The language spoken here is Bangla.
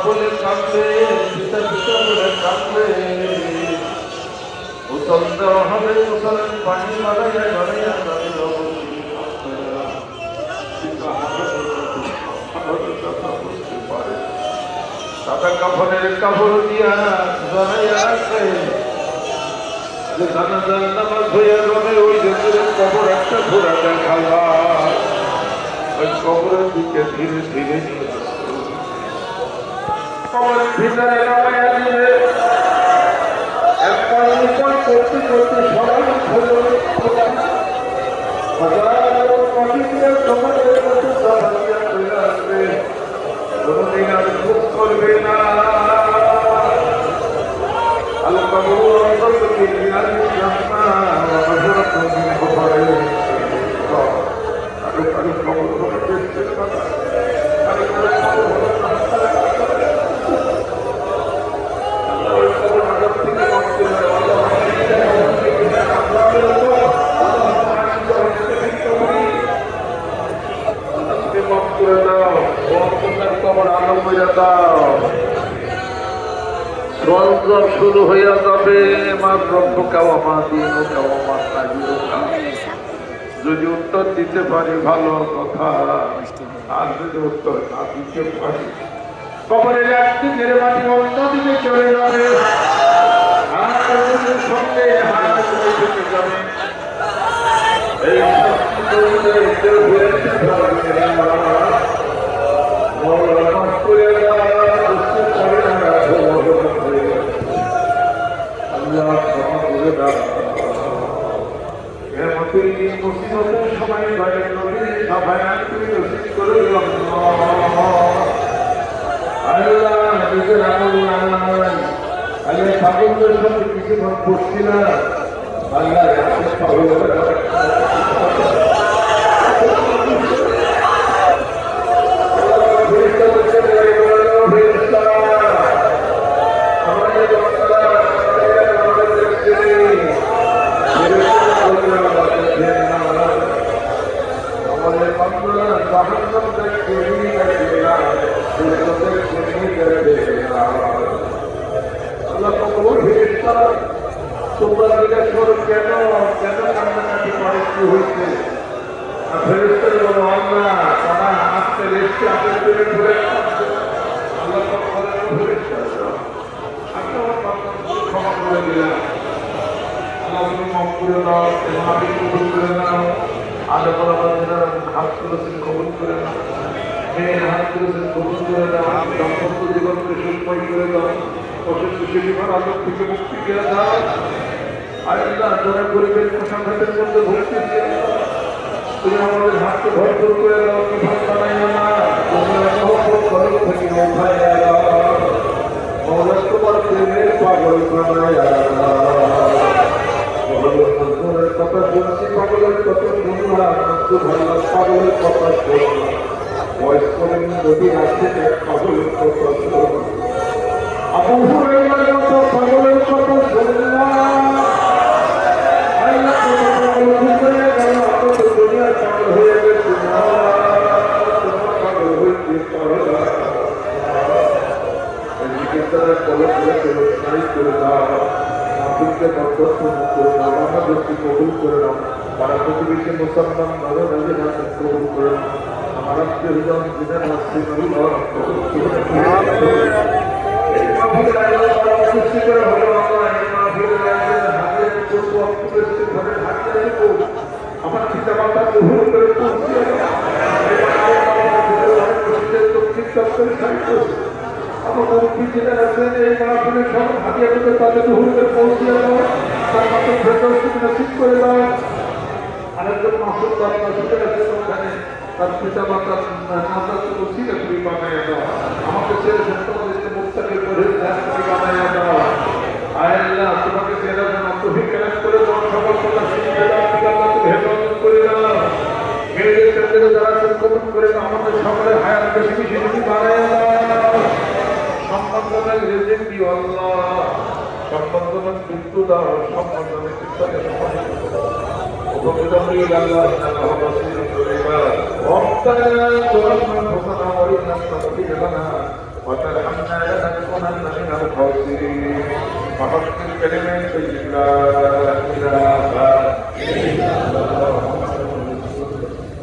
বলে কাঁদবে, পিতা পিতা বলে কাঁদবে। গোসল দেওয়া হবে, গোসলের পানি বাড়াইয়া বাড়াইয়া বাড়াইয়া বুঝতে পারে। সাদা কাপড়ের কাপড় দিয়া বানাইয়া রাখে, যে জানাজার নামাজ হইয়া যাবে ওই জন্য কবর একটা ঘোরা দেখালা, ওই কবরের দিকে ধীরে ধীরে নিয়ে আসতো। কবরের ভিতরে নামাইয়া দিলে একবার উপর করতে করতে সবাই হলো হাজারো পাখি দিয়ে তোমাদের মতো সাহায্য করে আসবে, কোনদিন আর খুব করবে না। আল্লাহ কবর অন্তর্গত জ্ঞানী জানা হযরত নবী খবরে আরো আরো কবর করে দেখতে পারা আরো করে কবর শুরু হইয়া যাবে। যদি উত্তর দিতে পারি ভালো কথা, আর যদি উত্তর না দিতে পারি কবরের একদিকের মাটি অন্যদিকে চলে যাবে, সঙ্গে যাবে। এই সময় পাগলের সাথে কিছু বসছি না, আল্লাহ তোমরা জিজ্ঞাসা করো কেন কেন কান্নাকাটি করে, কি হয়েছে? ফেরেশতারা বলো আল্লাহ তারা আজকে রেস্টে আপনি করে ধরে আল্লাহ ক্ষমা করে দিলাম, আল্লাহ তুমি মাফ করে দাও, আমি কবুল করে নাও। আগে বলা হাত তুলেছেন কবুল করে নাও, মেয়ের হাত তুলেছেন কবুল করে দাও, দাম্পত্য জীবনকে সুখময় করে দাও, অসুস্থ শিশুর আলোক থেকে মুক্তি দিয়ে দাও। আল্লাহ যারা গরিবের পোশাকের মধ্যে ভর্তি, তুমি আমাদের হাতকে ভরপুর করে দাও, বিফল বানাইও না, থেকে উঠাইয়া দাও, তোমার প্রেমের পাগল বানাইয়া পাগলের কথা বলছি, পাগলের কথা শুনলা, ভালো পাগলের কথা শুনলা, বয়স করে নদীর আসছে পাগলের কথা শুনলা, আবু হুরায়রার মতো পাগলের কথা শুনলা। কবুল করে নাও, পাড়া প্রতিবেশী মুসলমান ভালো রাজি না কবুল করে নাও, আমার প্রিয়জন দিনের আসছে সৃষ্টি করে হলো আমার পিতা মাতা গ্রহণ করে আমার মন্ত্রী যেটা আছেন এই মাহফিলের সব হাতিয়া করে তাদের গ্রহণকে পৌঁছে দেওয়া, তার মাত্র ঠিক করে দেওয়া। আরেকজন মাসুদ ওখানে তার পিতা মাতার ছিল তুমি বানাইয়া দেওয়া, আমাকে ছেড়ে সন্তানদেরকে মুক্তাকে করে বানাইয়া দেওয়া। আল্লাহ তোমাকে জেলা অভিজ্ঞান করে দাও, সকল কথা শিখিয়ে দাও, হেফাজত করে দাও, মেয়েদের ক্ষেত্রে যারা কবুল করে দাও, আমাদের সকলের হায়াত বেশি বেশি বেশি বানাইয়া দাও। সম্মানজনক রিজিক দিও আল্লাহ, সম্মানজনক মৃত্যু দাও, সম্মানজনক চিন্তাকে সম্মানিত করো। وبفضل الله ورسوله ربنا ظلمنا انفسنا وان لم تغفر لنا وترحمنا الخاسرين وحسن الكلمات بالله